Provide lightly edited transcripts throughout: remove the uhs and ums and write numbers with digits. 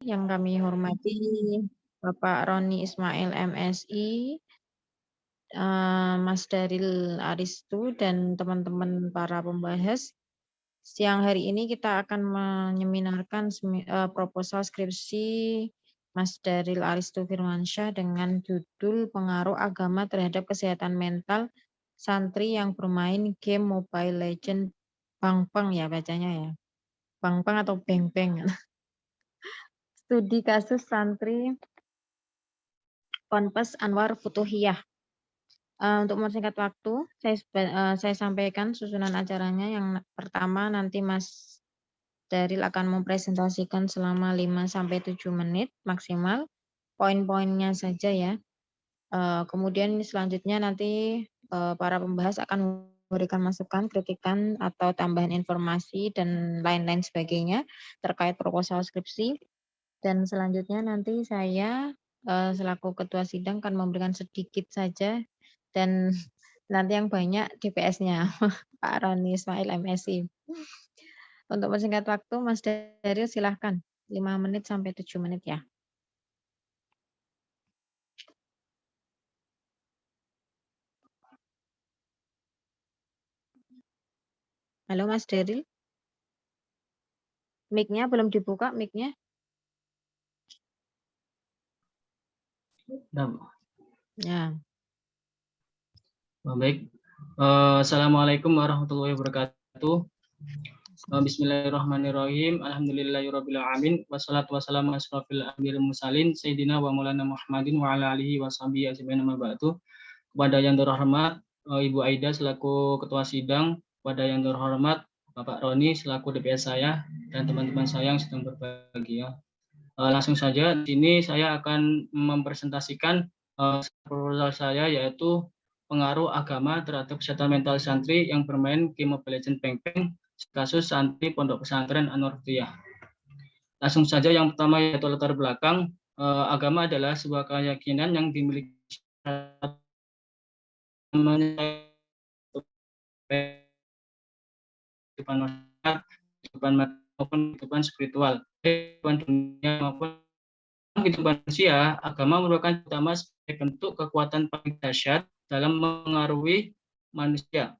Yang kami hormati Bapak Roni Ismail MSI, Mas Daril Aristu, dan teman-teman para pembahas. Siang hari ini kita akan menyeminarkan proposal skripsi Mas Daril Aristu Firmansyah dengan judul Pengaruh Agama Terhadap Kesehatan Mental Santri yang Bermain Game Mobile Legend Bangpang ya bacanya ya. Bangpang atau Beng-Beng. Studi kasus santri Ponpes Anwar Futuhiyah. Untuk mempersingkat waktu, saya sampaikan susunan acaranya. Yang pertama nanti Mas Daril akan mempresentasikan selama 5-7 menit maksimal, poin-poinnya saja ya. Kemudian selanjutnya nanti para pembahas akan memberikan masukan, kritikan, atau tambahan informasi dan lain-lain sebagainya terkait proposal skripsi. Dan selanjutnya nanti saya selaku ketua sidang akan memberikan sedikit saja dan nanti yang banyak DPS-nya Pak Roni Ismail MSI. Untuk persingkat waktu, Mas Daril silahkan 5 menit sampai 7 menit ya. Halo Mas Daril, mic-nya belum dibuka, mic-nya. Ya. Baik. Assalamualaikum warahmatullahi wabarakatuh. Bismillahirrahmanirrahim. Alhamdulillahirabbil alamin. Wassalatu wassalamu ala asrofil anbiya'il mursalin sayyidina wa maulana Muhammadin wa ala alihi washabihi ajmain amma ba'du. Kepada yang terhormat Ibu Aida selaku ketua sidang, kepada yang terhormat Bapak Roni selaku DPS saya dan teman-teman saya yang sedang berbahagia. Langsung saja di sini saya akan mempresentasikan proposal saya, yaitu pengaruh agama terhadap kesehatan mental santri yang bermain game Mobile Legends Beng-Beng, kasus santri Pondok Pesantren Anwar Futuhiyah. Langsung saja yang pertama yaitu latar belakang. Agama adalah sebuah keyakinan yang dimiliki kehidupan masyarakat, kehidupan maupun kehidupan spiritual, kehidupan dunia maupun kehidupan manusia. Agama merupakan utama sebagai bentuk kekuatan paling dahsyat dalam mengaruhi manusia.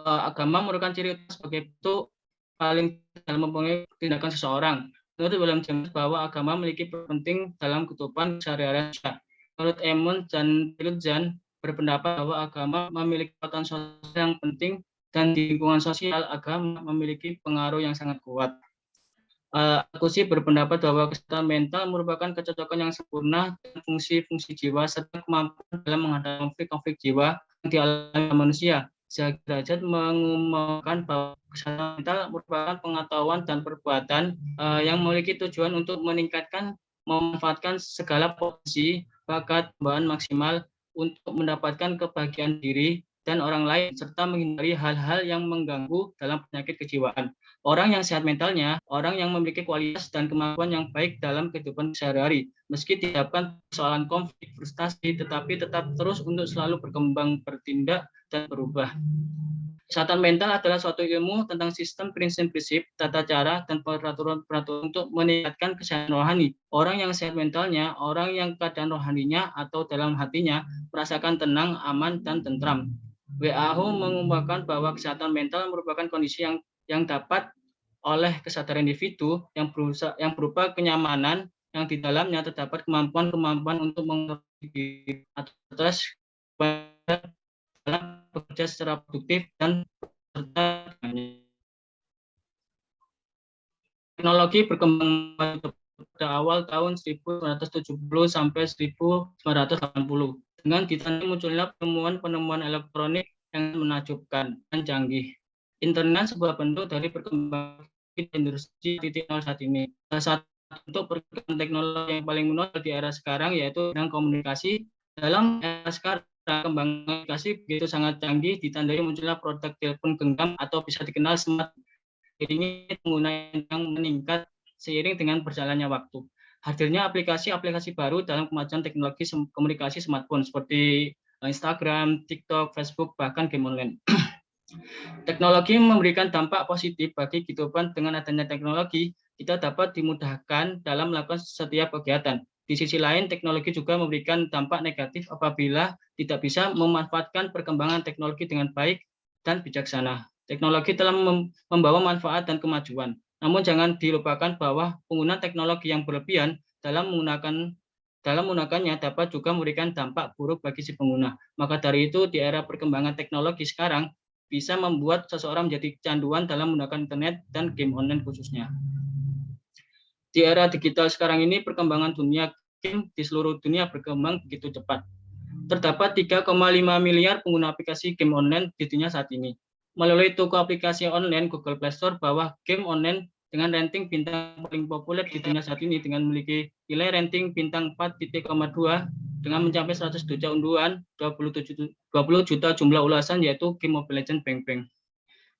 Agama merupakan ciri utama sebagai bentuk paling dalam mempengaruhi tindakan seseorang. Menurut William James bahwa agama memiliki peran penting dalam kehidupan sehari-hari manusia. Menurut Eamon dan Piljan berpendapat bahwa agama memiliki kekuatan sosial yang penting dan di lingkungan sosial agama memiliki pengaruh yang sangat kuat. Aku sih berpendapat bahwa kesehatan mental merupakan kecocokan yang sempurna dan fungsi-fungsi jiwa serta kemampuan dalam menghadapi konflik-konflik jiwa yang dialami manusia. Derajat mengumumkan bahwa kesehatan mental merupakan pengetahuan dan perbuatan yang memiliki tujuan untuk meningkatkan, memanfaatkan segala potensi, bakat, bahan maksimal untuk mendapatkan kebahagiaan diri dan orang lain serta menghindari hal-hal yang mengganggu dalam penyakit kejiwaan. Orang yang sehat mentalnya, orang yang memiliki kualitas dan kemampuan yang baik dalam kehidupan sehari-hari. Meski dihadapkan persoalan konflik, frustasi, tetapi tetap terus untuk selalu berkembang, bertindak, dan berubah. Kesehatan mental adalah suatu ilmu tentang sistem prinsip-prinsip, tata cara, dan peraturan-peraturan untuk meningkatkan kesehatan rohani. Orang yang sehat mentalnya, orang yang keadaan rohaninya atau dalam hatinya merasakan tenang, aman, dan tentram. WHO mengungkapkan bahwa kesehatan mental merupakan kondisi yang dapat oleh kesadaran individu yang berupa kenyamanan yang di dalamnya terdapat kemampuan-kemampuan untuk mengerti diri atas dalam bekerja secara produktif dan serta teknologi berkembang pada awal tahun 1970 sampai 1980 dengan ditandai munculnya penemuan-penemuan elektronik yang menakjubkan dan canggih. Internet sebuah bentuk dari perkembangan industri 4.0 saat ini. Salah satu bentuk perkembangan teknologi yang paling menonjol di era sekarang yaitu bidang komunikasi. Dalam era sekarang, kembangan komunikasi begitu sangat canggih, ditandai munculnya produk telepon genggam atau bisa dikenal smart. Ini penggunaan yang meningkat seiring dengan berjalannya waktu. Hadirnya aplikasi-aplikasi baru dalam kemajuan teknologi komunikasi smartphone seperti Instagram, TikTok, Facebook, bahkan game online. Teknologi memberikan dampak positif bagi kehidupan. Dengan adanya teknologi, kita dapat dimudahkan dalam melakukan setiap kegiatan. Di sisi lain, teknologi juga memberikan dampak negatif apabila tidak bisa memanfaatkan perkembangan teknologi dengan baik dan bijaksana. Teknologi telah membawa manfaat dan kemajuan. Namun jangan dilupakan bahwa penggunaan teknologi yang berlebihan dalam menggunakannya dapat juga memberikan dampak buruk bagi si pengguna. Maka dari itu, di era perkembangan teknologi sekarang, bisa membuat seseorang menjadi kecanduan dalam menggunakan internet dan game online khususnya. Di era digital sekarang ini, perkembangan dunia game di seluruh dunia berkembang begitu cepat. Terdapat 3,5 miliar pengguna aplikasi game online di dunia saat ini. Melalui toko aplikasi online Google Play Store, bahwa game online dengan rating bintang paling populer di dunia saat ini dengan memiliki nilai rating bintang 4,2 dengan mencapai 100 juta unduhan, 20 juta jumlah ulasan, yaitu game Mobile Legends Bang Bang.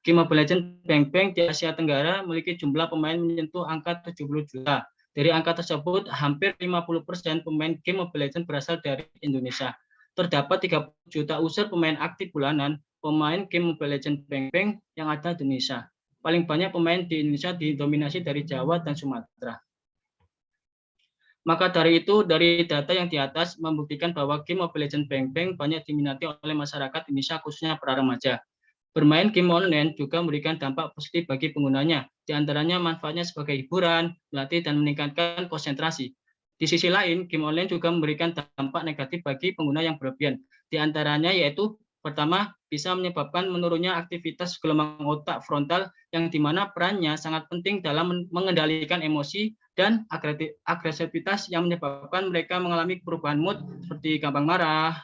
Game Mobile Legends Bang Bang di Asia Tenggara memiliki jumlah pemain menyentuh angka 70 juta. Dari angka tersebut, hampir 50% pemain game Mobile Legends berasal dari Indonesia. Terdapat 30 juta user pemain aktif bulanan pemain game Mobile Legends Bang Bang yang ada di Indonesia. Paling banyak pemain di Indonesia didominasi dari Jawa dan Sumatera. Maka dari itu, dari data yang di atas membuktikan bahwa game Mobile Legends Bang Bang banyak diminati oleh masyarakat Indonesia, khususnya para remaja. Bermain game online juga memberikan dampak positif bagi penggunanya. Di antaranya manfaatnya sebagai hiburan, melatih, dan meningkatkan konsentrasi. Di sisi lain, game online juga memberikan dampak negatif bagi pengguna yang berlebihan. Di antaranya yaitu, pertama, bisa menyebabkan menurunnya aktivitas gelombang otak frontal yang dimana perannya sangat penting dalam mengendalikan emosi dan agresivitas yang menyebabkan mereka mengalami perubahan mood seperti gampang marah,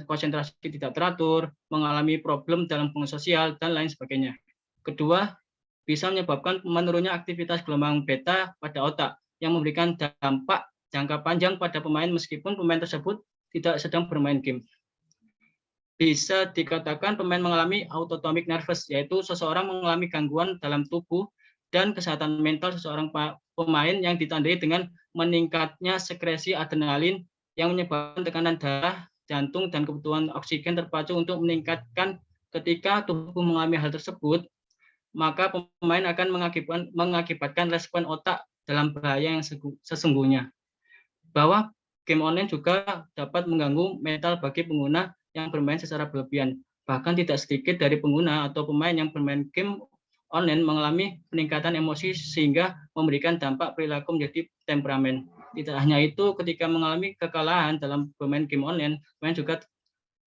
konsentrasi tidak teratur, mengalami problem dalam hubungan sosial, dan lain sebagainya. Kedua, bisa menyebabkan menurunnya aktivitas gelombang beta pada otak yang memberikan dampak jangka panjang pada pemain meskipun pemain tersebut tidak sedang bermain game. Bisa dikatakan pemain mengalami autonomic nervous, yaitu seseorang mengalami gangguan dalam tubuh dan kesehatan mental seseorang pemain yang ditandai dengan meningkatnya sekresi adrenalin yang menyebabkan tekanan darah, jantung, dan kebutuhan oksigen terpacu untuk meningkatkan. Ketika tubuh mengalami hal tersebut, maka pemain akan mengakibatkan respon otak dalam bahaya yang sesungguhnya. Bahwa game online juga dapat mengganggu mental bagi pengguna yang bermain secara berlebihan. Bahkan tidak sedikit dari pengguna atau pemain yang bermain game online mengalami peningkatan emosi sehingga memberikan dampak perilaku menjadi temperamen. Tidak hanya itu, ketika mengalami kekalahan dalam bermain game online, pemain juga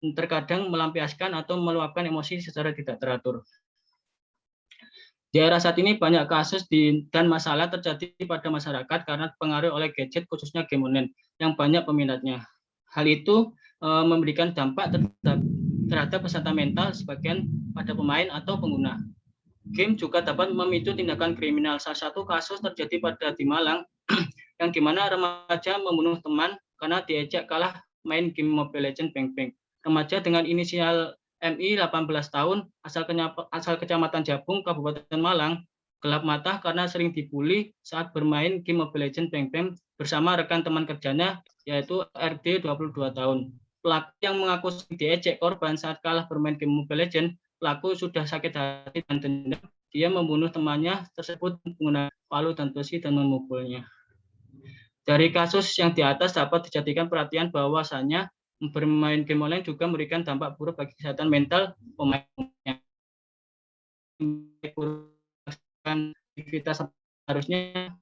terkadang melampiaskan atau meluapkan emosi secara tidak teratur. Di era saat ini banyak kasus dan masalah terjadi pada masyarakat karena pengaruh oleh gadget, khususnya game online yang banyak peminatnya. Hal itu memberikan dampak terhadap kesehatan mental sebagian pada pemain atau pengguna. Game juga dapat memicu tindakan kriminal. Salah satu kasus terjadi di Malang yang dimana remaja membunuh teman karena diajak kalah main game Mobile Legends Bang Bang. Remaja dengan inisial MI 18 tahun asal Kecamatan Jabung, Kabupaten Malang, gelap mata karena sering dibully saat bermain game Mobile Legends Bang Bang bersama rekan teman kerjanya yaitu RD 22 tahun. Pelaku yang mengaku diejek korban saat kalah bermain game Mobile Legends, pelaku sudah sakit hati dan dendam. Dia membunuh temannya tersebut menggunakan palu dan besi dan memukulnya. Dari kasus yang di atas dapat dijadikan perhatian bahwasanya bermain game online juga memberikan dampak buruk bagi kesehatan mental pemainnya. Aktivitas harusnya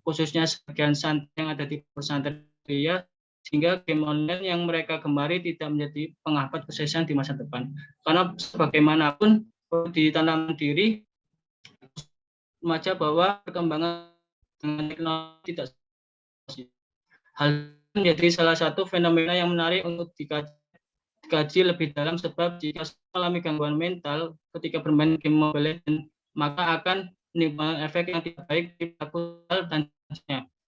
khususnya sebagian santri yang ada di pesantren pria, sehingga game online yang mereka gemari tidak menjadi penghambat kesuksesan di masa depan. Karena sebagaimanapun ditanam diri remaja bahwa perkembangan dengan teknologi tidak hal menjadi salah satu fenomena yang menarik untuk dikaji lebih dalam, sebab jika mengalami gangguan mental ketika bermain game Mobile Legends, maka akan menimbulkan efek yang tidak baik di pelaku dan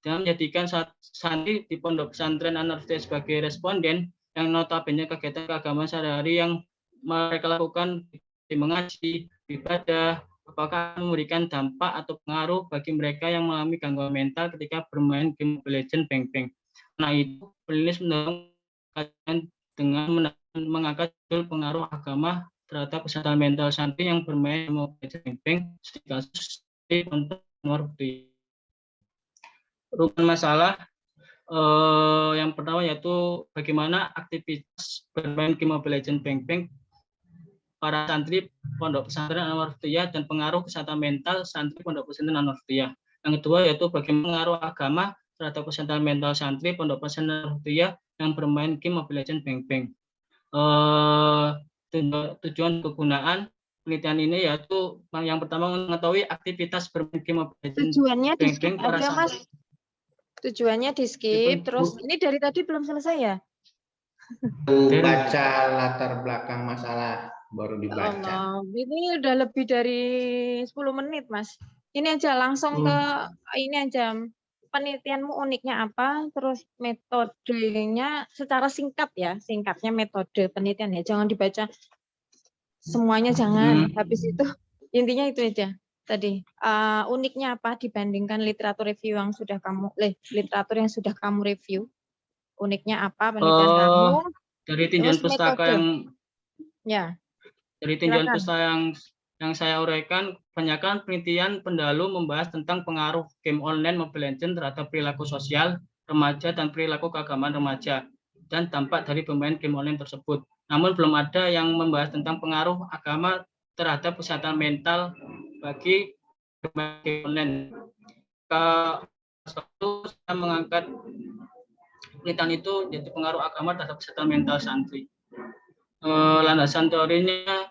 dengan menjadikan santri di pondok pesantren An-Nurhidayah sebagai responden yang notabene kegiatan keagamaan sehari-hari yang mereka lakukan di mengaji, ibadah, apakah memberikan dampak atau pengaruh bagi mereka yang mengalami gangguan mental ketika bermain game Mobile Legends Bang Bang. Nah, itu penulis mendorong dengan mengangkat pengaruh agama terhadap kesehatan mental santri yang bermain Mobile Legends Bang Bang. Kasus untuk Anwar Bukhti. Rumusan masalah yang pertama yaitu bagaimana aktivitas bermain game Mobile Legends Bang para santri Pondok Pesantren Anwar Bukhti dan pengaruh kesehatan mental santri Pondok Pesantren Anwar Bukhti. Yang kedua yaitu bagaimana pengaruh agama terhadap kesehatan mental santri Pondok Pesantren Anwar Bukhti yang bermain game Mobile Legends Bang. Tujuan kegunaan penelitian ini yaitu yang pertama mengetahui aktivitas bermain game Mobile Legends Tujuannya di skip Bang para aja, Mas. santri. Tujuannya di skip, terus ini dari tadi belum selesai ya? Baca latar belakang masalah baru dibaca. Ini udah lebih dari 10 menit, Mas. Ini aja langsung ke ini aja. Penelitianmu uniknya apa? Terus metodenya secara singkat ya, singkatnya metode penelitian ya. Jangan dibaca semuanya, jangan. Habis itu intinya itu aja. Tadi uniknya apa dibandingkan literatur review yang sudah literatur yang sudah kamu review? Uniknya apa penelitian kamu? Dari tinjauan pustaka dari tinjauan pustaka yang saya uraikan, kebanyakan penelitian pendahulu membahas tentang pengaruh game online Mobile Legends terhadap perilaku sosial remaja dan perilaku keagamaan remaja dan dampak dari bermain game online tersebut. Namun belum ada yang membahas tentang pengaruh agama terhadap kesehatan mental bagi bermain game online. Satu, saya mengangkat penelitian itu yaitu pengaruh agama terhadap kesehatan mental santri. Landasan teorinya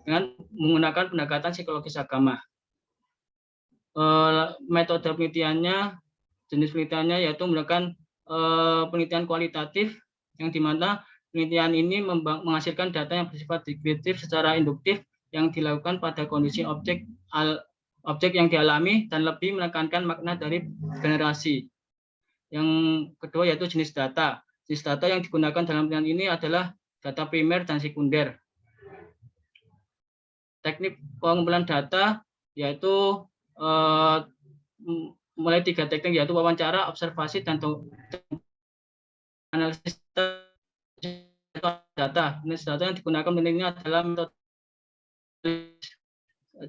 dengan menggunakan pendekatan psikologis agama. Metode penelitiannya, jenis penelitiannya yaitu menggunakan penelitian kualitatif yang dimana penelitian ini menghasilkan data yang bersifat deskriptif secara induktif yang dilakukan pada kondisi objek yang dialami dan lebih menekankan makna dari generasi. Yang kedua yaitu jenis data. Jenis data yang digunakan dalam penelitian ini adalah data primer dan sekunder. Teknik pengumpulan data yaitu mulai 3 teknik yaitu wawancara, observasi, dan analisis data. Jenis data yang digunakan penelitian adalah metode.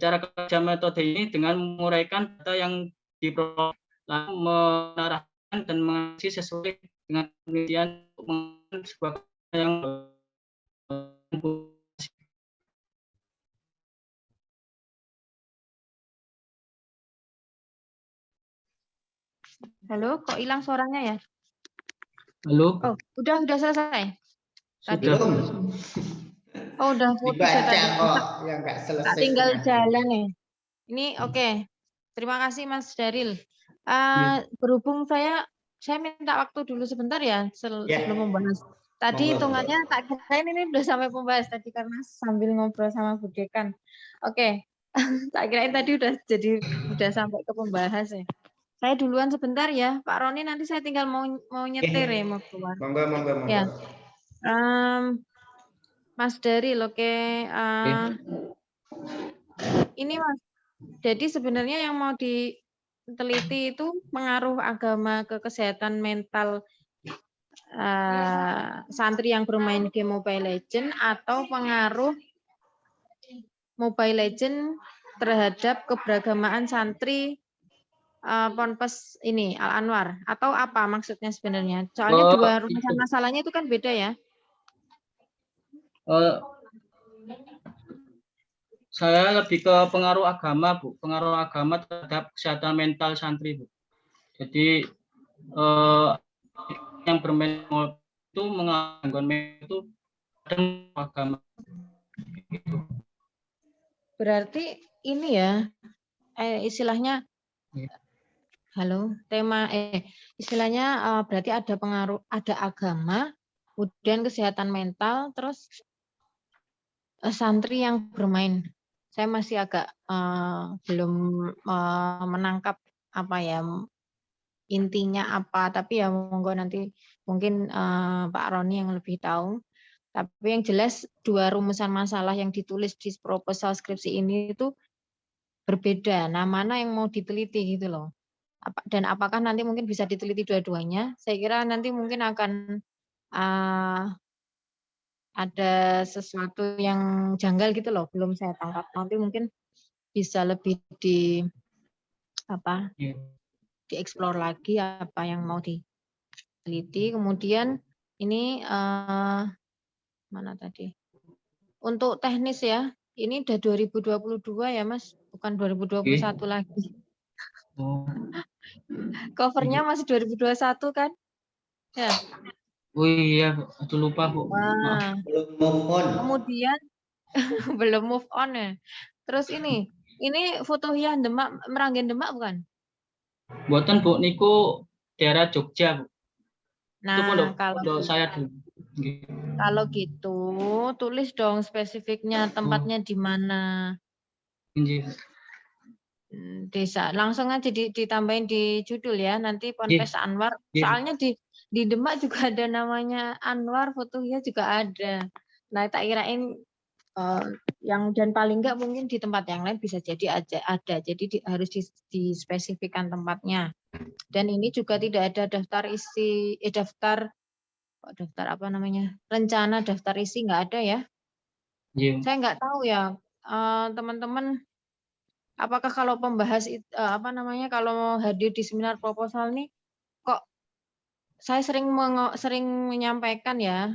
Cara kerja metode ini dengan menguraikan data yang diperoleh, lalu menarahkan dan menganalisis sesuai dengan penelitian untuk sebuah yang Halo, kok hilang suaranya ya? Halo. Oh, udah selesai. Tadi. Sudah. Oh, udah putus ya tadi. Kok yang nggak selesai. Tak tinggal jalan nih. Ini oke. Terima kasih Mas Daril. Berhubung saya minta waktu dulu sebentar ya sebelum membahas. Tadi hitungannya tak kirain ini udah sampai pembahas tadi karena sambil ngobrol sama Bu Dekan. Oke. Tak kirain tadi udah sampai ke pembahas ya. Saya duluan sebentar ya, Pak Roni, nanti saya tinggal mau nyetir ya, mau keluar. Monggo. Ya. Mas Daril, oke. Ini Mas, jadi sebenarnya yang mau diteliti itu pengaruh agama ke kesehatan mental santri yang bermain game Mobile Legends atau pengaruh Mobile Legends terhadap keberagamaan santri Ponpes ini Al Anwar, atau apa maksudnya sebenarnya? Soalnya dua rumusan masalahnya itu kan beda ya. Saya lebih ke pengaruh agama, Bu. Pengaruh agama terhadap kesehatan mental santri, Bu. Jadi yang bermain itu menggangguan itu agama. Berarti ini ya istilahnya istilahnya berarti ada pengaruh, ada agama, kemudian kesehatan mental, terus santri yang bermain. Saya masih agak belum menangkap apa ya intinya apa, tapi ya monggo nanti mungkin Pak Roni yang lebih tahu. Tapi yang jelas dua rumusan masalah yang ditulis di proposal skripsi ini itu berbeda. Nah, mana yang mau diteliti gitu loh. Dan apakah nanti mungkin bisa diteliti dua-duanya? Saya kira nanti mungkin akan ada sesuatu yang janggal gitu loh, belum saya tangkap. Nanti mungkin bisa lebih Iya. dieksplor lagi apa yang mau diteliti. Kemudian ini mana tadi? Untuk teknis ya, ini udah 2022 ya Mas, bukan 2021 lagi. Oh, Covernya masih 2021 kan? Ya. oh iya, aku lupa Bu. Maaf. Wah, Belum move on. kemudian belum move on ya. Terus ini foto Hyah Demak, Meranggen Demak bukan? Buatan Bu niku daerah Jogja Bu. Itu Nah, pondok pondok saya dulu. Nggih. kalau gitu tulis dong spesifiknya Oh, tempatnya di mana. nggih. Desa. Langsung aja ditambahin di judul ya. Nanti Nggih, Ponpes Anwar. nggih. Soalnya di Demak juga ada namanya Anwar, foto Hyah juga ada. Nah, tak kirain yang dan paling enggak mungkin di tempat yang lain bisa jadi ada. Jadi harus dispesifikkan tempatnya. Dan ini juga tidak ada daftar isi daftar apa namanya? Rencana daftar isi nggak ada ya. Nggih. Saya nggak tahu ya teman-teman apakah kalau pembahas apa namanya kalau hadir di seminar proposal nih kok saya sering menyampaikan ya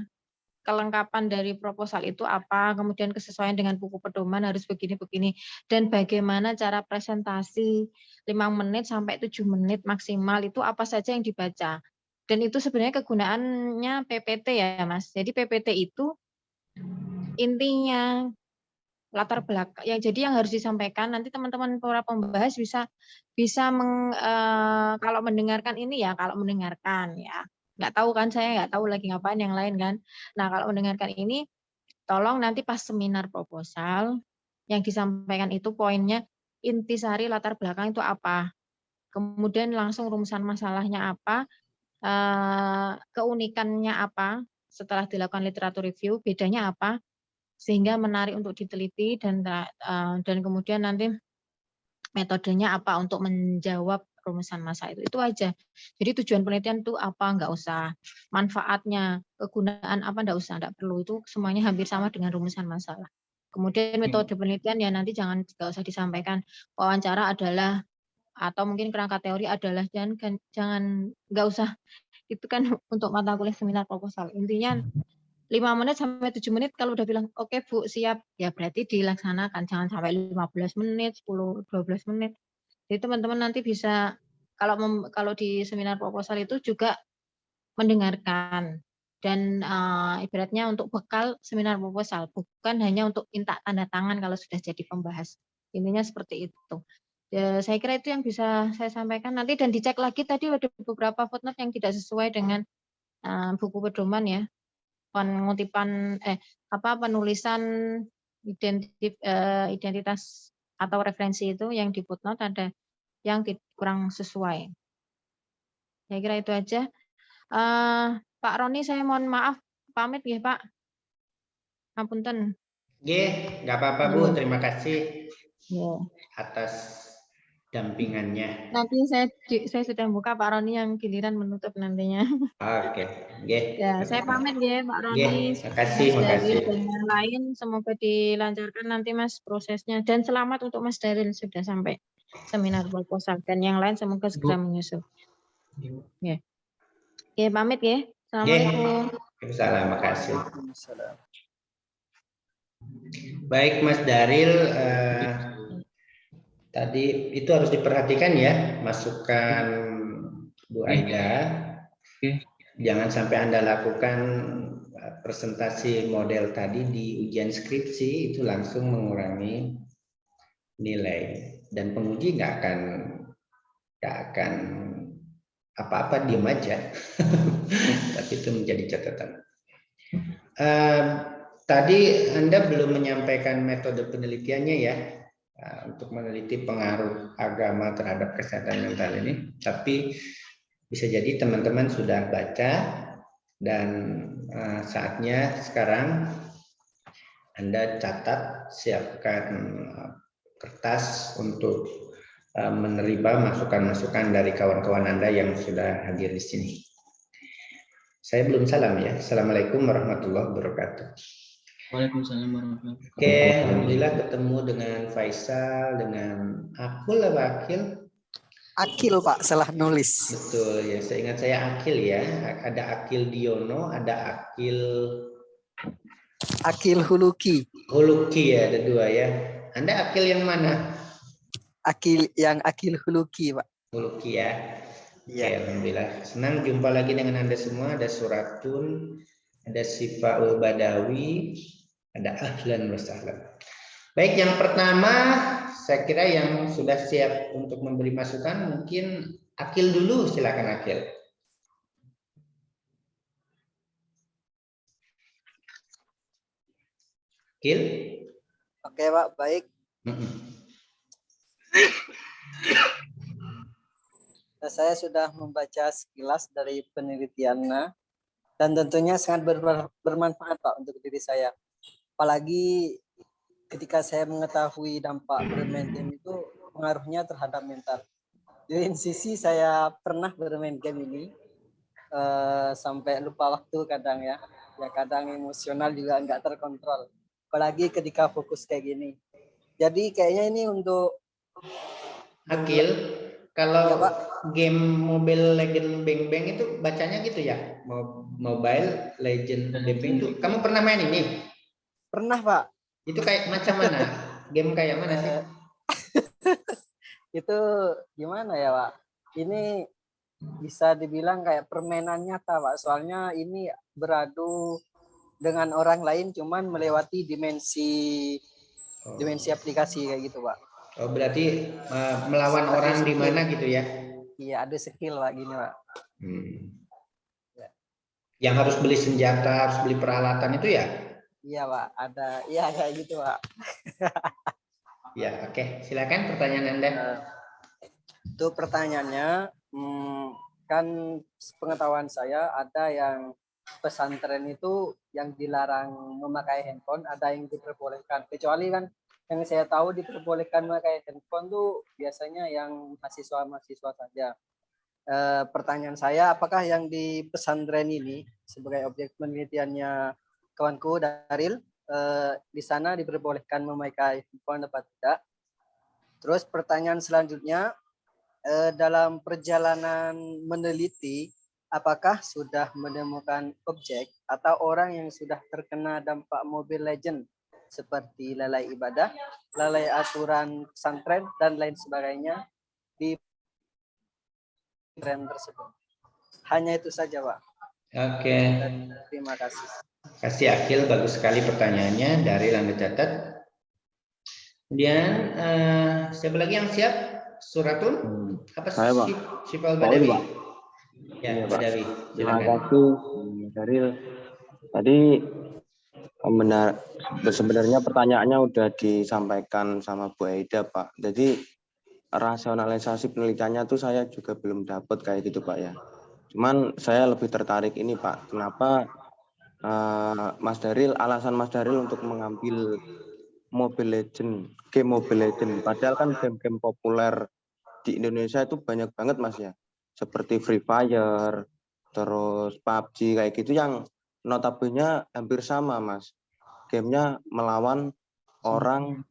kelengkapan dari proposal itu apa, kemudian kesesuaian dengan buku pedoman harus begini-begini, dan bagaimana cara presentasi 5 menit sampai 7 menit maksimal itu apa saja yang dibaca. Dan itu sebenarnya kegunaannya PPT ya Mas. Jadi PPT itu intinya latar belakang ya jadi yang harus disampaikan nanti teman-teman para pembahas kalau mendengarkan ini ya kalau mendengarkan ya nggak tahu kan saya nggak tahu lagi ngapain yang lain kan. Nah kalau mendengarkan ini tolong nanti pas seminar proposal yang disampaikan itu poinnya intisari latar belakang itu apa, kemudian langsung rumusan masalahnya apa, keunikannya apa setelah dilakukan literatur review, bedanya apa sehingga menarik untuk diteliti dan kemudian nanti metodenya apa untuk menjawab rumusan masalah itu aja. Jadi tujuan penelitian itu apa nggak usah, manfaatnya, kegunaan apa nggak usah, nggak perlu itu semuanya hampir sama dengan rumusan masalah. Kemudian metode penelitian ya nanti nggak usah disampaikan wawancara adalah atau mungkin kerangka teori adalah jangan nggak usah itu kan untuk mata kuliah seminar proposal. Intinya 5 menit sampai 7 menit kalau udah bilang oke Bu siap ya berarti dilaksanakan jangan sampai 15 menit 10-12 menit. Jadi teman-teman nanti bisa kalau di seminar proposal itu juga mendengarkan dan ibaratnya untuk bekal seminar proposal bukan hanya untuk minta tanda tangan kalau sudah jadi pembahas. Intinya seperti itu. Ya, saya kira itu yang bisa saya sampaikan nanti dan dicek lagi tadi ada beberapa footnote yang tidak sesuai dengan buku pedoman ya. Pengutipan penulisan identitas atau referensi itu yang di footnote ada yang kurang sesuai. Saya kira itu aja. Pak Roni saya mohon maaf pamit ya Pak. Apunten. Nggih, nggak apa-apa Bu. Terima kasih atas dampingannya. Nanti saya sudah buka Pak Roni yang giliran menutup nantinya. Oke, nggih. Ya, saya pamit ya Pak Nggih, Roni, makasih, Mas Daril makasih. dan yang lain. Semoga dilancarkan nanti Mas prosesnya. Dan selamat untuk Mas Daril sudah sampai seminar proposal. Dan yang lain semoga segera Bu. menyusul. Ya. Oke, pamit ya. Nggih. Assalamualaikum. Waalaikumsalam, makasih. Baik Mas Daril, tadi itu harus diperhatikan ya masukan Bu Aida. Jangan sampai Anda lakukan presentasi model tadi di ujian skripsi itu langsung mengurangi nilai dan penguji nggak akan apa-apa diam aja. Tapi itu menjadi catatan. Tadi Anda belum menyampaikan metode penelitiannya ya untuk meneliti pengaruh agama terhadap kesehatan mental ini. Tapi bisa jadi teman-teman sudah baca dan saatnya sekarang Anda catat, siapkan kertas untuk menerima masukan-masukan dari kawan-kawan Anda yang sudah hadir di sini. Saya belum salam ya. Assalamualaikum warahmatullahi wabarakatuh. Waalaikumsalam warahmatullahi wabarakatuh. Oke, alhamdulillah ketemu dengan Faisal, dengan Akul apa Akil? Akil Pak, salah nulis. Betul ya, seingat saya Akil ya. Ada Akil Diono, ada Akil Huluki. Huluki ya, ada dua ya. Anda Akil yang mana? Akil Huluki Pak. Huluki ya. Oke, Iya. alhamdulillah. Senang jumpa lagi dengan Anda semua. Ada Suratun, ada Sifaul Badawi, ada Ahlan wa Sahlan. Baik, yang pertama saya kira yang sudah siap untuk memberi masukan mungkin Akil dulu, silakan Akil. Akil? Oke Pak, baik. Nah, saya sudah membaca sekilas dari penelitiannya dan tentunya sangat bermanfaat Pak untuk diri saya. Apalagi ketika saya mengetahui dampak bermain game itu pengaruhnya terhadap mental. Di lain sisi saya pernah bermain game ini sampai lupa waktu kadang ya. Ya kadang emosional juga nggak terkontrol. Apalagi ketika fokus kayak gini. Jadi kayaknya ini untuk Akil, kalau ya, Pak. game Mobile Legend Bang Bang itu bacanya gitu ya? Mobile Legend Bang Bang itu kamu pernah main ini? Pernah Pak. Itu kayak macam mana? Game kayak mana sih? Itu gimana ya Pak? Ini bisa dibilang kayak permainan nyata Pak. Soalnya ini beradu dengan orang lain cuman melewati dimensi aplikasi kayak gitu Pak. Oh, berarti melawan Ada orang di skill. mana gitu ya? Iya, ada skill Pak gini Pak. Ya. Yang harus beli senjata, harus beli peralatan itu ya? Iya Pak, ada. Iya kayak gitu Pak. Ya, oke. Silakan pertanyaan Anda. Itu pertanyaannya, kan pengetahuan saya ada yang pesantren itu yang dilarang memakai handphone, ada yang diperbolehkan. Kecuali kan yang saya tahu diperbolehkan memakai handphone tuh biasanya yang mahasiswa-mahasiswa saja. Pertanyaan saya, apakah yang di pesantren ini sebagai objek penelitiannya kawanku Daril, di sana diperbolehkan memakai handphone atau tidak? Terus pertanyaan selanjutnya, dalam perjalanan meneliti, apakah sudah menemukan objek atau orang yang sudah terkena dampak Mobile Legend seperti lalai ibadah, lalai aturan pesantren, dan lain sebagainya di pesantren tersebut? Hanya itu saja, Pak. Oke. Terima kasih. Kasih Akil, bagus sekali pertanyaannya dari Anda catat. Kemudian siapa lagi yang siap? Suratun? Apa saya Pak. Sifal Badawi? Pak. Ya, Iya, Pak. Badawi. Terima Silakan. kasih Daril. Tadi sebenarnya pertanyaannya udah disampaikan sama Bu Aida Pak. Jadi rasionalisasi penelitiannya tuh saya juga belum dapat kayak gitu Pak ya. Cuman saya lebih tertarik ini Pak. Kenapa alasan Mas Daril untuk mengambil game Mobile Legend. Padahal kan game-game populer di Indonesia itu banyak banget Mas ya. Seperti Free Fire, terus PUBG kayak gitu yang notabene hampir sama Mas. Gamenya melawan orang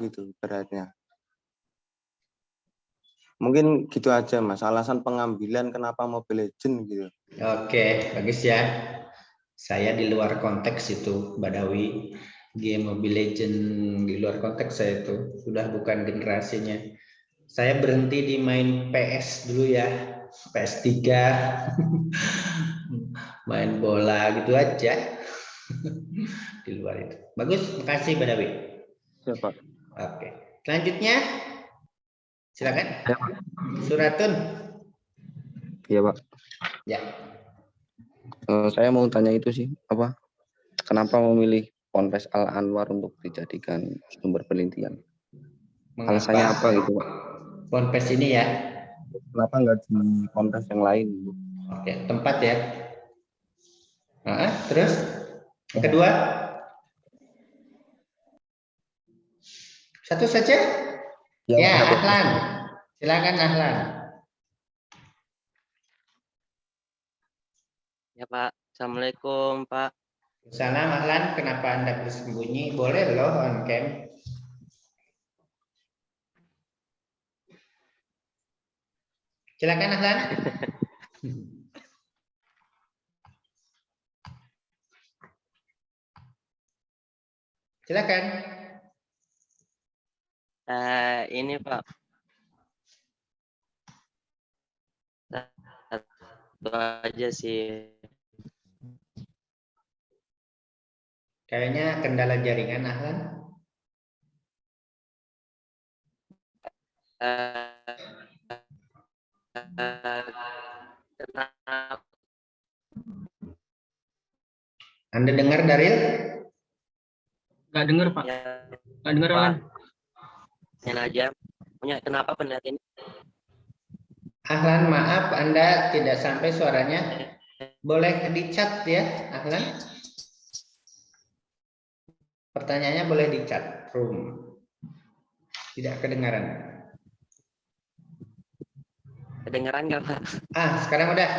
gitu beratnya. Mungkin gitu aja Mas, alasan pengambilan kenapa Mobile Legend gitu. Oke, bagus ya. Saya di luar konteks itu, Badawi. Game Mobile Legend di luar konteks saya itu. Sudah bukan generasinya. Saya berhenti di main PS dulu ya. PS3. Main bola gitu aja. Di luar itu. Bagus, makasih Badawi. Siapa? Oke. Selanjutnya, silakan. Suratun. Iya Pak. Ya. Saya mau tanya itu sih, kenapa memilih Ponpes Al Anwar untuk dijadikan sumber penelitian? Alasannya apa gitu Pak? Ponpes ini ya. Kenapa nggak di Ponpes yang lain? Oke, tempat ya. Terus yang kedua, satu saja. Ya, Ahlan. Silakan Ahlan. Ya Pak, Assalamualaikum Pak. Salam Ahlan, kenapa Anda bersembunyi? Boleh loh on cam. Silakan Ahlan. Silakan. Ini Pak, satu aja sih. Kayaknya kendala jaringan Ahlan. Kenapa Anda dengar Daril? Nggak dengar Pak, ya, nggak dengar Pak? Alan. Yang aja. Punya kenapa penelitian ini? Ahlan, maaf Anda tidak sampai suaranya. Boleh dicat ya, Ahlan? Pertanyaannya boleh dicat room. Tidak kedengaran. Kedengeran nggak Pak? Sekarang udah.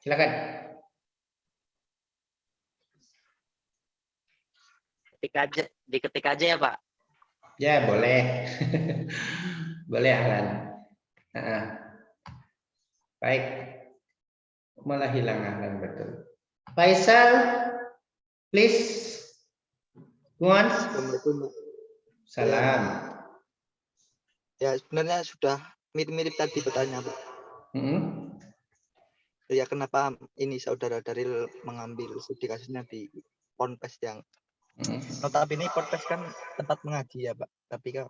Silakan. Diketik aja ya Pak. Ya, boleh. Boleh Ahlan. Baik. Malah hilang Ahlan, betul. Faisal, please. Once. Assalamualaikum, Pak. Salam. Ya, sebenarnya sudah mirip-mirip tadi pertanyaan, Pak. Ya, kenapa ini saudara Daril mengambil studi kasusnya di Ponpes yang notabene Ponpes kan tempat mengaji ya, Pak. Tapi kan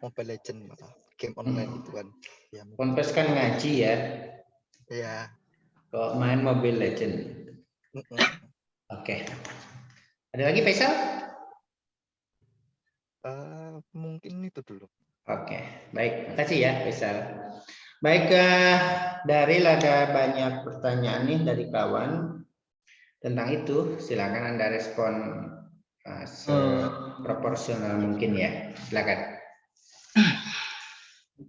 Mobile Legend, game online itu kan. Ya, Ponpes kan ngaji ya. Ya. Kok main Mobile Legend. Oke. Ada lagi Faisal? Mungkin itu dulu. Oke, baik. Makasih ya Faisal. Baik, Daril ada banyak pertanyaan nih dari kawan tentang itu. Silakan Anda respon seproporsional mungkin ya. Silakan.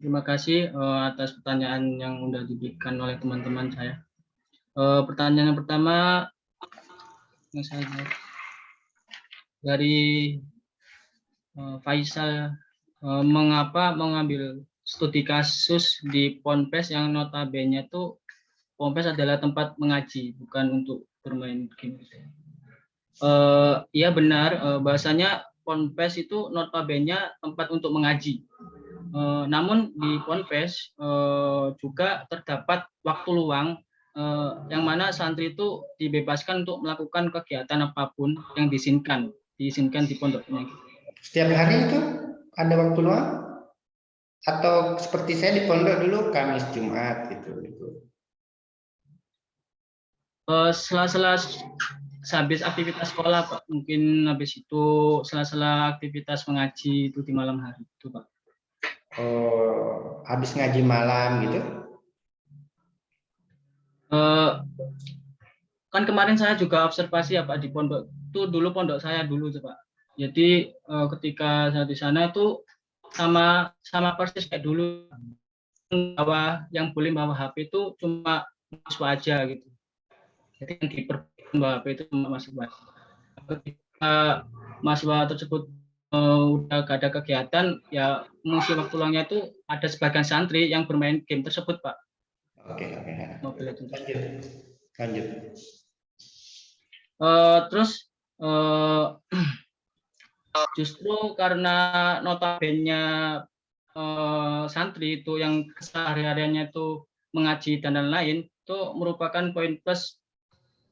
Terima kasih atas pertanyaan yang sudah diberikan oleh teman-teman saya. Pertanyaan yang pertama yang saya jawab dari Faisal, mengapa mengambil studi kasus di Ponpes yang notabene itu Ponpes adalah tempat mengaji, bukan untuk bermain game. Iya benar, bahasanya Ponpes itu notabene tempat untuk mengaji. Namun di Ponpes juga terdapat waktu luang yang mana santri itu dibebaskan untuk melakukan kegiatan apapun yang diizinkan di pondoknya. Setiap hari itu ada waktu luang? Atau seperti saya di pondok dulu Kamis Jumat gitu. Sela-sela habis aktivitas sekolah Pak, mungkin habis itu sela-sela aktivitas mengaji itu di malam hari itu Pak. Oh, habis ngaji malam gitu? Kan kemarin saya juga observasi ya Pak di pondok itu dulu pondok saya dulu Pak. Jadi ketika saya di sana itu sama persis kayak dulu, bahwa yang boleh bawa HP itu cuma mahasiswa aja gitu. Jadi yang diperbolehkan bawa HP itu cuma mahasiswa. Ketika mahasiswa tersebut udah gak ada kegiatan, ya mengisi waktu luangnya itu ada sebagian santri yang bermain game tersebut Pak. Oke. Lanjut. Terus justru karena notabene santri itu yang kesehariannya itu mengaji dan lain-lain, itu merupakan poin plus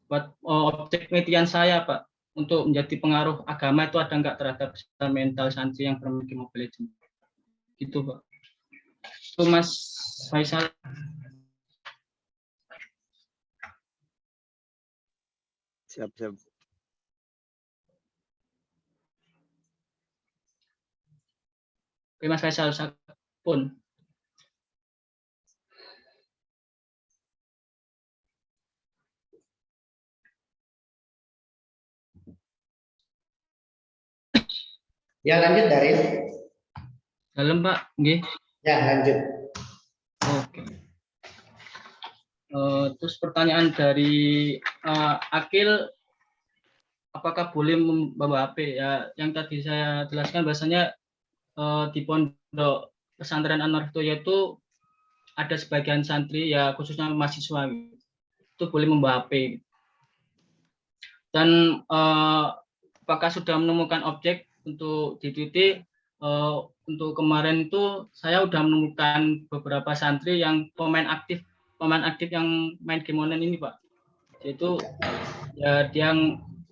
buat objek penelitian saya Pak, untuk menjadi pengaruh agama itu ada nggak terhadap mental santri yang bermain game Mobile Legends. Gitu Pak. Itu Mas Faisal. Siap. Oke Mas Faisal pun. Ya lanjut Daril. Dalam Pak, nggih. Ya lanjut. Oke. Terus pertanyaan dari Akil, apakah boleh membawa HP? Ya, yang tadi saya jelaskan bahasanya di pondok pesantren An-Nurhidayah itu ada sebagian santri ya khususnya mahasiswa itu boleh membawa HP. Dan apakah sudah menemukan objek untuk diteliti? Untuk kemarin itu saya sudah menemukan beberapa santri yang pemain aktif yang main game online ini, Pak. Yaitu ya dia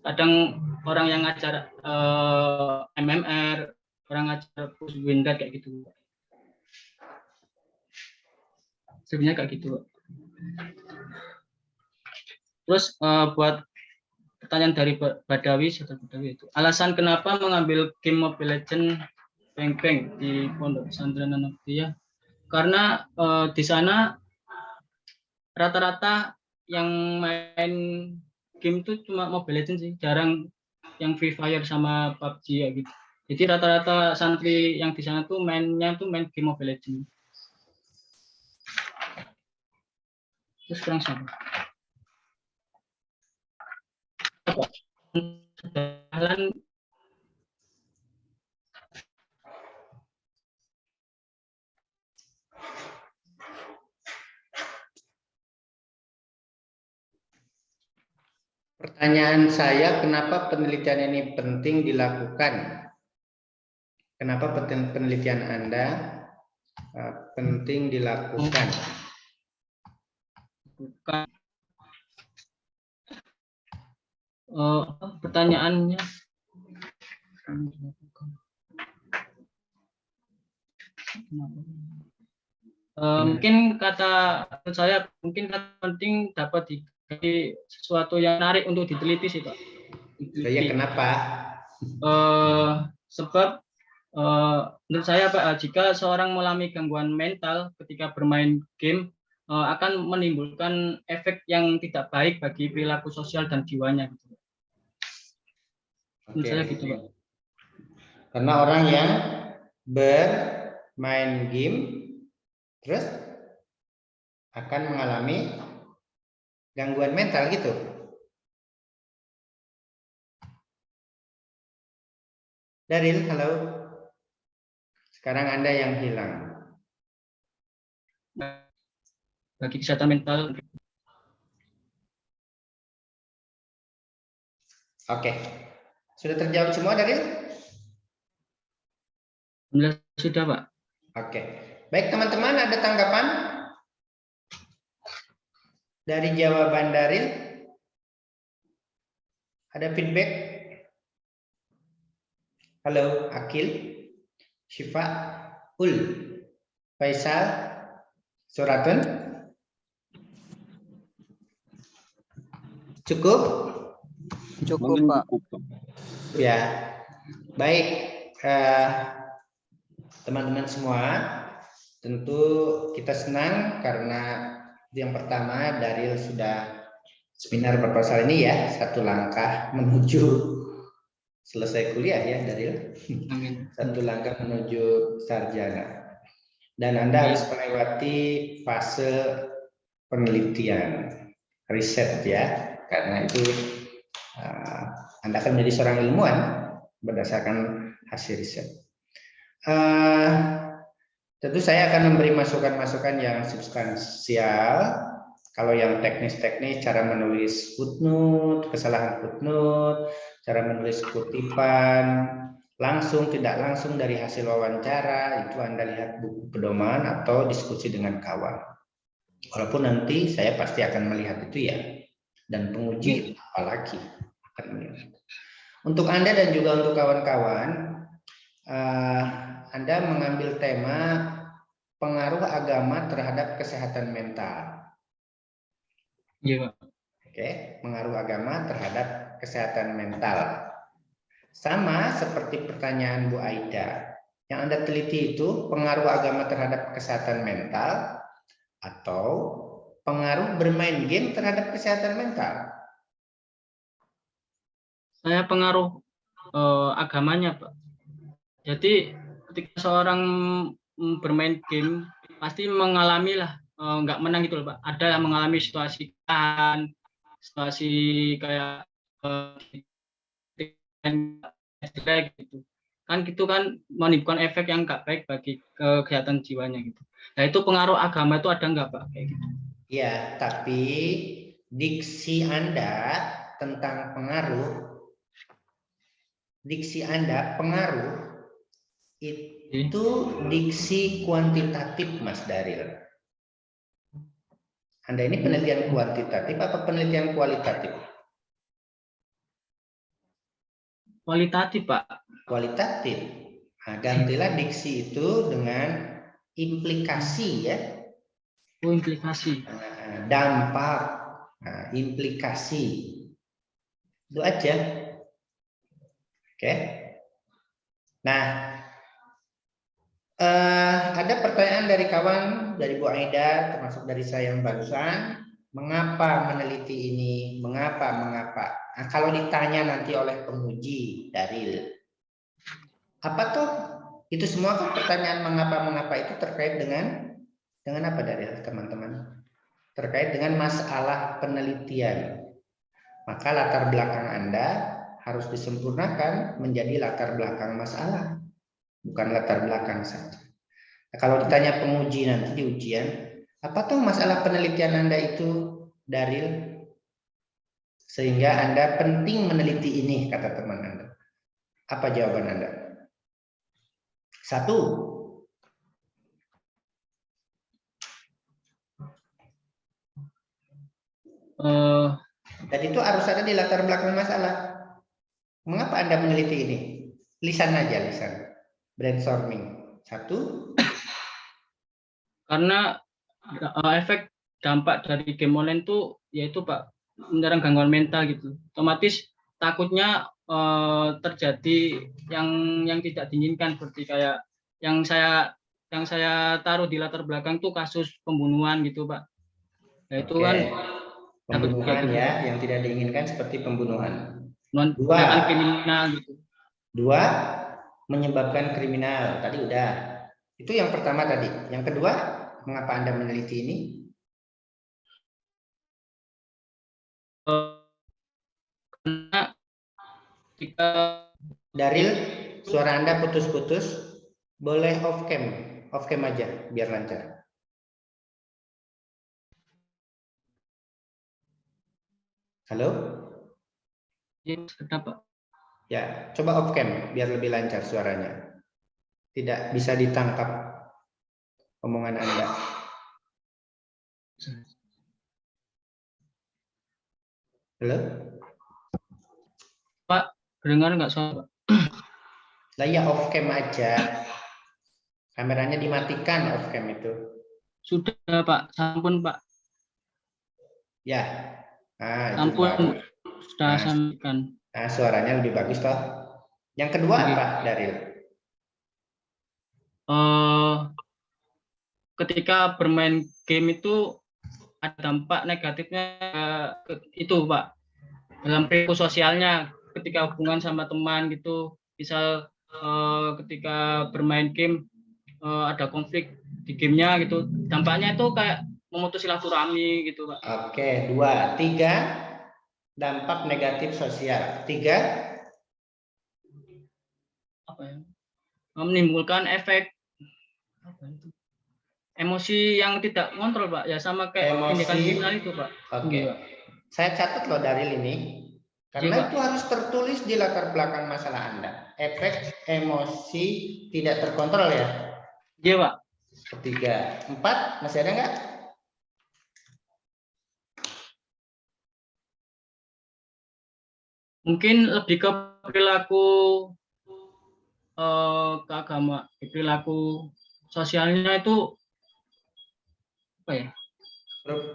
kadang orang yang ngajar MMR, orang ngajar push Windows kayak gitu. Sebenarnya kayak gitu. Terus buat pertanyaan dari Badawi itu, alasan kenapa mengambil game Mobile Legends Bang Bang di Pondok Pesantren An-Nurhidayah? Karena di sana rata-rata yang main game itu cuma Mobile Legends sih, jarang yang Free Fire sama PUBG ya gitu. Jadi rata-rata santri yang di sana tuh main game Mobile Legends. Terus kurang sama. Jalan Pertanyaan saya, kenapa penelitian ini penting dilakukan? Kenapa penelitian Anda penting dilakukan? bukan pertanyaannya mungkin kata saya penting dapat di sesuatu yang menarik untuk diteliti sih, Pak. Saya kenapa? Sebab menurut saya, Pak, jika seorang mengalami gangguan mental ketika bermain game akan menimbulkan efek yang tidak baik bagi perilaku sosial dan jiwanya. Menurut saya gitu, Pak. Karena orang yang bermain game terus akan mengalami gangguan mental gitu. Daril, halo. Sekarang Anda yang hilang. Bagi kesehatan mental. Oke. Sudah terjawab semua, Daril? Sudah, Pak. Oke. Baik, teman-teman, ada tanggapan dari jawaban Daril? Ada feedback? Halo, Akil, Syifa, Ul, Faisal, Suratun. Cukup? Cukup, Pak. Ya. Baik, teman-teman semua, tentu kita senang karena yang pertama Daril sudah seminar proposal ini ya, satu langkah menuju selesai kuliah ya Daril. Amin. Satu langkah menuju sarjana. Dan Anda harus melewati fase penelitian, riset ya, karena itu Anda akan menjadi seorang ilmuwan berdasarkan hasil riset. Tentu saya akan memberi masukan-masukan yang substansial. Kalau yang teknis-teknis, cara menulis footnote, kesalahan footnote, cara menulis kutipan, langsung tidak langsung dari hasil wawancara, itu Anda lihat buku pedoman atau diskusi dengan kawan. Walaupun nanti saya pasti akan melihat itu ya, dan penguji apalagi akan melihat. Untuk Anda dan juga untuk kawan-kawan, Anda mengambil tema pengaruh agama terhadap kesehatan mental. Iya, Pak. Oke, pengaruh agama terhadap kesehatan mental. Sama seperti pertanyaan Bu Aida. Yang Anda teliti itu pengaruh agama terhadap kesehatan mental atau pengaruh bermain game terhadap kesehatan mental? Saya pengaruh agamanya, Pak. Jadi ketika seorang bermain game pasti mengalami lah nggak menang gitu loh Pak. Ada yang mengalami situasi tahan, situasi kayak jelek gitu. Kan gitu kan menimbulkan efek yang nggak baik bagi kesehatan jiwanya gitu. Nah itu pengaruh agama itu ada nggak Pak kayak gitu? Ya, tapi diksi Anda tentang diksi Anda pengaruh itu diksi kuantitatif Mas Daril. Anda ini penelitian kuantitatif apa penelitian kualitatif? Kualitatif Pak. Kualitatif. Nah, gantilah diksi itu dengan implikasi ya. Oh, implikasi. Nah, dampak, nah, implikasi. Itu aja. Oke. Nah, ada pertanyaan dari kawan, dari Bu Aida, termasuk dari saya yang barusan. Mengapa meneliti ini? Mengapa? Nah, kalau ditanya nanti oleh penguji Daril, apa tuh? Itu semua kan pertanyaan mengapa itu terkait dengan apa Daril, teman-teman? Terkait dengan masalah penelitian. Maka latar belakang Anda harus disempurnakan menjadi latar belakang masalah, bukan latar belakang saja. Nah, kalau ditanya penguji nanti di ujian, apa tuh masalah penelitian Anda itu, Daril? Sehingga Anda penting meneliti ini, kata teman Anda. Apa jawaban Anda? 1. Dan itu harus ada di latar belakang masalah. Mengapa Anda meneliti ini? Lisan aja, lisan. Brainstorming. 1. Karena efek dampak dari game online itu yaitu Pak menyerang gangguan mental gitu. Otomatis takutnya terjadi yang tidak diinginkan seperti kayak yang saya taruh di latar belakang tuh kasus pembunuhan gitu Pak. Nah, itu kan pembunuhan ya, yang tidak diinginkan seperti pembunuhan. 2, kriminal gitu. 2, menyebabkan kriminal. Tadi udah. Itu yang pertama tadi. Yang kedua, mengapa Anda meneliti ini? Karena jika Daril, suara Anda putus-putus. Boleh off cam aja biar lancar. Halo? ya, kenapa? Ya, coba off cam biar lebih lancar suaranya. Tidak bisa ditangkap omongan Anda. Halo? Pak, dengar nggak suara Pak? Lah ya off cam aja. Kameranya dimatikan off cam itu. Sudah Pak, sampun Pak. Ya. Nah, itu Sampun bagus. sudah sampaikan. Nah, suaranya lebih bagus toh. Yang kedua apa, Daril? Ketika bermain game itu ada dampak negatifnya itu Pak. Dalam perilaku sosialnya ketika hubungan sama teman gitu, misal ketika bermain game ada konflik di gamenya gitu, dampaknya itu kayak memutus silaturahmi gitu Pak. Oke, 2. 3, dampak negatif sosial. 3, apa ya? Menimbulkan efek apa itu? Emosi yang tidak kontrol Pak, ya sama kayak tindakan kriminal itu Pak. Oke. Saya catat loh Daril ini. Karena itu harus tertulis di latar belakang masalah Anda. Efek emosi tidak terkontrol ya. Iya Pak. 3. 4, masih ada nggak? Mungkin lebih ke perilaku keagama, perilaku sosialnya itu apa ya?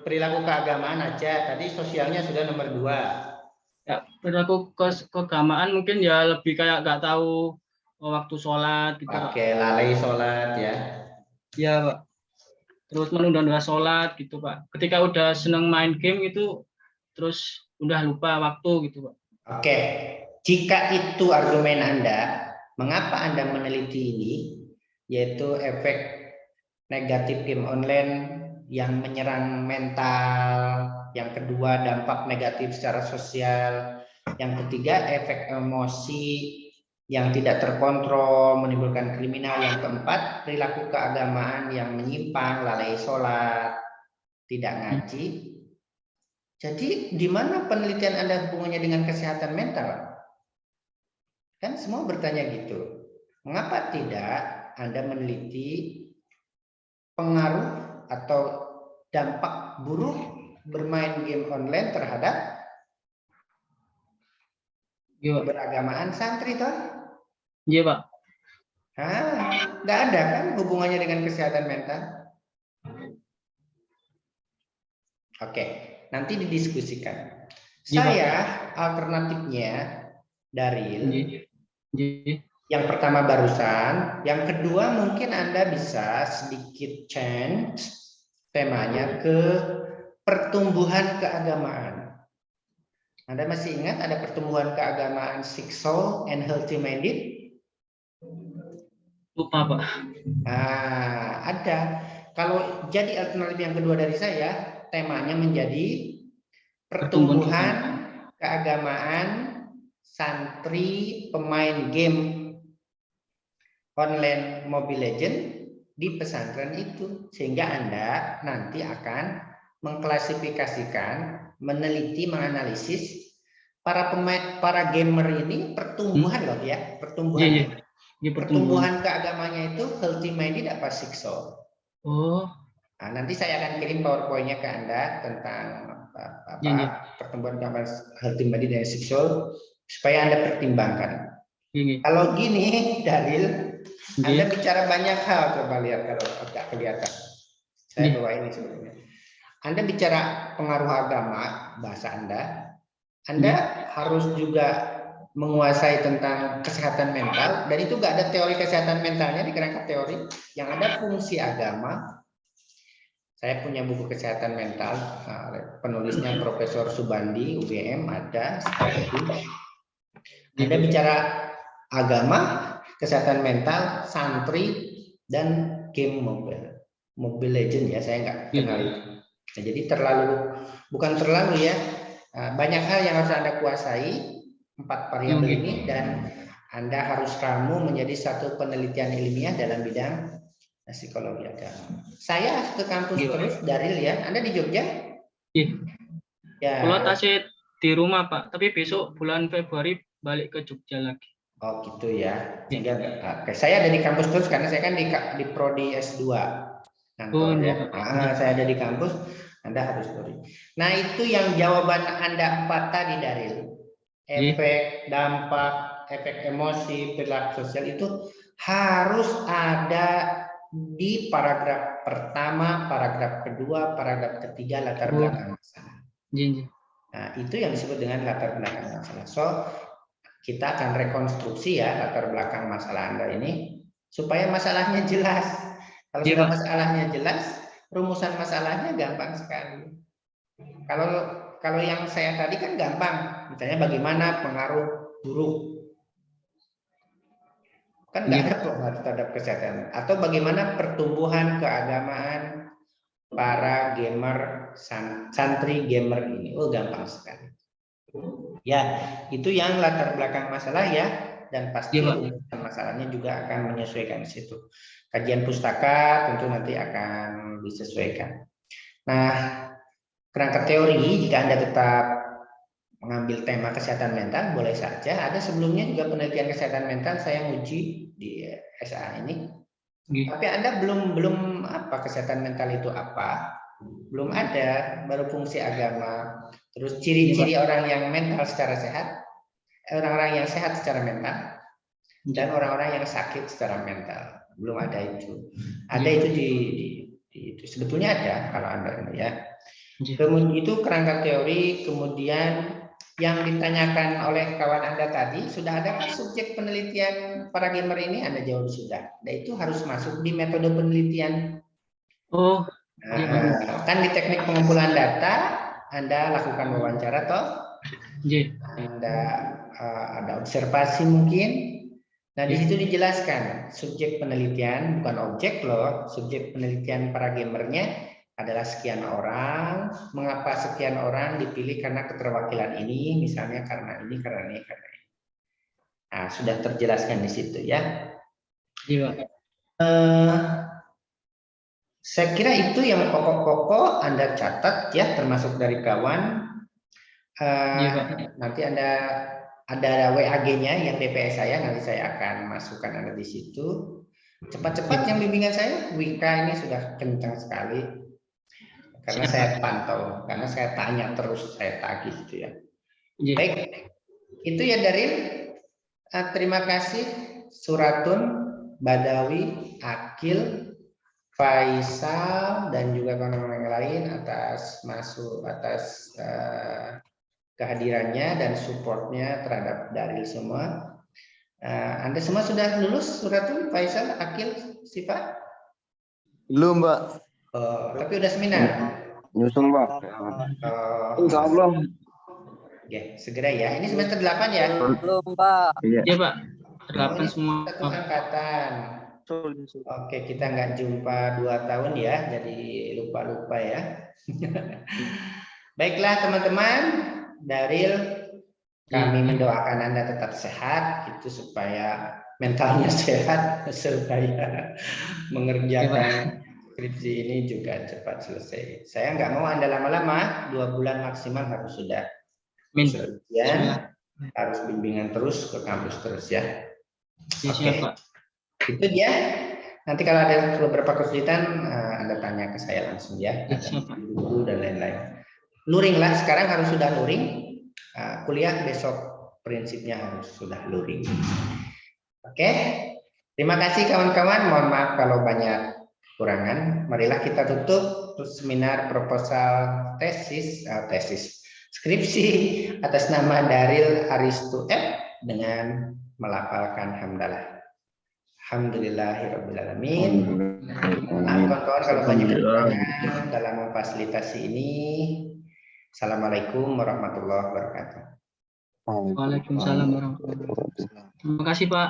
Perilaku keagamaan aja. Tadi sosialnya sudah nomor 2. Ya, perilaku keagamaan mungkin ya lebih kayak nggak tahu waktu sholat gitu. Oke, lalai sholat ya. Iya Pak. Terus menunda-nunda sholat gitu Pak. Ketika udah seneng main game itu terus udah lupa waktu gitu Pak. Oke, jika itu argumen Anda, mengapa Anda meneliti ini, yaitu efek negatif game online yang menyerang mental, yang kedua dampak negatif secara sosial, yang ketiga efek emosi yang tidak terkontrol menimbulkan kriminal, yang keempat perilaku keagamaan yang menyimpang, lalai sholat, tidak ngaji. Jadi di mana penelitian Anda hubungannya dengan kesehatan mental? Kan semua bertanya gitu. Mengapa tidak Anda meneliti pengaruh atau dampak buruk bermain game online terhadap keberagamaan santri toh? Iya, Pak. Nggak ada kan hubungannya dengan kesehatan mental? Oke, nanti didiskusikan. Saya alternatifnya Daril. Yang pertama barusan, yang kedua mungkin Anda bisa sedikit change temanya ke pertumbuhan keagamaan. Anda masih ingat ada pertumbuhan keagamaan Sick Soul and Healthy Minded? Lupa, Pak. Ada. Kalau jadi alternatif yang kedua dari saya, temanya menjadi pertumbuhan keagamaan santri pemain game online Mobile Legend di pesantren itu, sehingga Anda nanti akan mengklasifikasikan, meneliti, menganalisis para gamer ini pertumbuhan loh ya, pertumbuhan. Pertumbuhan keagamanya itu healthy minded apa sick soul. Nah, nanti saya akan kirim PowerPoint-nya ke Anda tentang pertumbuhan keagamaan healthy minded dan sick soul supaya Anda pertimbangkan. Kalau gini, Daril, Anda bicara banyak hal, coba lihat kalau tidak kelihatan. Saya bawa ini sebetulnya. Anda bicara pengaruh agama, bahasa Anda harus juga menguasai tentang kesehatan mental, dan itu nggak ada teori kesehatan mentalnya di kerangka teori. Yang ada fungsi agama. Saya punya buku kesehatan mental, penulisnya Profesor Subandi UGM, ada seperti itu. Anda bicara agama, kesehatan mental, santri, dan game Mobile Legend ya, saya nggak kenal itu. Nah, jadi bukan terlalu ya, banyak hal yang harus Anda kuasai, 4 variabel ini, dan Anda harus ramu menjadi satu penelitian ilmiah dalam bidang psikologi agama. Saya ke kampus terus, Daril ya. Anda di Jogja? Ya. Kalau tasnya di rumah, Pak, tapi besok bulan Februari balik ke Jogja lagi. Oh gitu ya. Oke, saya ada di kampus terus karena saya kan di prodi S2. Saya ada di kampus, Anda harus story. Nah, itu yang jawaban Anda 4 tadi, Daril. Efek, dampak, efek emosi, perilaku sosial itu harus ada di paragraf pertama, paragraf kedua, paragraf ketiga, latar belakang masalah. Nah, itu yang disebut dengan latar belakang masalah. So, kita akan rekonstruksi ya latar belakang masalah Anda ini supaya masalahnya jelas. Kalau sudah masalahnya jelas, rumusan masalahnya gampang sekali. Kalau yang saya tadi kan gampang, misalnya bagaimana pengaruh buruk, kan nggak ada pengaruh terhadap kesehatan, atau bagaimana pertumbuhan keagamaan para gamer, santri gamer ini, gampang sekali. Ya, itu yang latar belakang masalah ya, dan pasti masalahnya juga akan menyesuaikan di situ. Kajian pustaka tentu nanti akan disesuaikan. Nah, kerangka teori, jika Anda tetap mengambil tema kesehatan mental, boleh saja. Ada sebelumnya juga penelitian kesehatan mental saya uji di SA ini. Tapi Anda belum apa kesehatan mental itu apa? Belum ada, baru fungsi agama. Terus ciri-ciri orang yang mental secara sehat, orang-orang yang sehat secara mental, dan orang-orang yang sakit secara mental. Belum ada itu. Ada itu itu sebetulnya ada kalau Anda ya. Kemudian itu kerangka teori. Kemudian yang ditanyakan oleh kawan Anda tadi, sudah ada subjek penelitian para gamer ini? Anda jawab sudah. Dan itu harus masuk di metode penelitian. Kan di teknik pengumpulan data Anda lakukan wawancara toh? Anda ada observasi mungkin. Nah, di situ dijelaskan subjek penelitian bukan objek loh, subjek penelitian para gamernya adalah sekian orang. Mengapa sekian orang dipilih karena keterwakilan ini, misalnya karena ini, karena ini, karena ini. Nah, sudah terjelaskan di situ ya. Iya, Pak. Saya kira itu yang pokok-pokok Anda catat ya, termasuk dari kawan. Iya, Pak. Nanti ada WAG-nya yang DPS saya, nanti saya akan masukkan Anda di situ. Cepat-cepat yang bimbingan saya, Wika ini sudah kencang sekali. Karena Siap, saya Pak. pantau, karena saya tanya terus, saya tagih gitu ya. Iya. Baik, itu ya Daril. Terima kasih Suratun, Badawi, Akil, Faisal, dan juga kawan-kawan yang lain atas kehadirannya dan supportnya terhadap Daril semua. Anda semua sudah lulus, Suratun, Faisal, Akil, Siva? Belum, Mbak. Tapi udah seminar. Nyusun, Pak. Insya Allah. Oke, segera ya. Ini semester 8 ya? Belum, Pak. Iya. Iya, Pak. Oh, 8 ini semua. satu angkatan. Oke, kita nggak jumpa 2 tahun ya, jadi lupa-lupa ya. Baiklah teman-teman, Daril, kami mendoakan Anda tetap sehat, itu supaya mentalnya sehat, supaya mengerjakan skripsi ini juga cepat selesai. Saya nggak mau Anda lama-lama, 2 bulan maksimal harus sudah selesai. Harus bimbingan terus ke kampus terus ya. Oke, Pak. itu dia. Nanti kalau ada beberapa kesulitan, Anda tanya ke saya langsung ya. Siap, Pak. Guru dan lain-lain. Luring lah, sekarang harus sudah luring. Kuliah besok prinsipnya harus sudah luring. Oke, terima kasih kawan-kawan. Mohon maaf kalau banyak kekurangan. Marilah kita tutup seminar proposal tesis skripsi atas nama Daril Aristu F dengan melafalkan hamdalah. Alhamdulillahirrabbilalamin. Kawan-kawan kalau banyak kekurangan dalam memfasilitasi ini. Assalamualaikum warahmatullahi wabarakatuh. Waalaikumsalam warahmatullahi wabarakatuh. Terima kasih, Pak.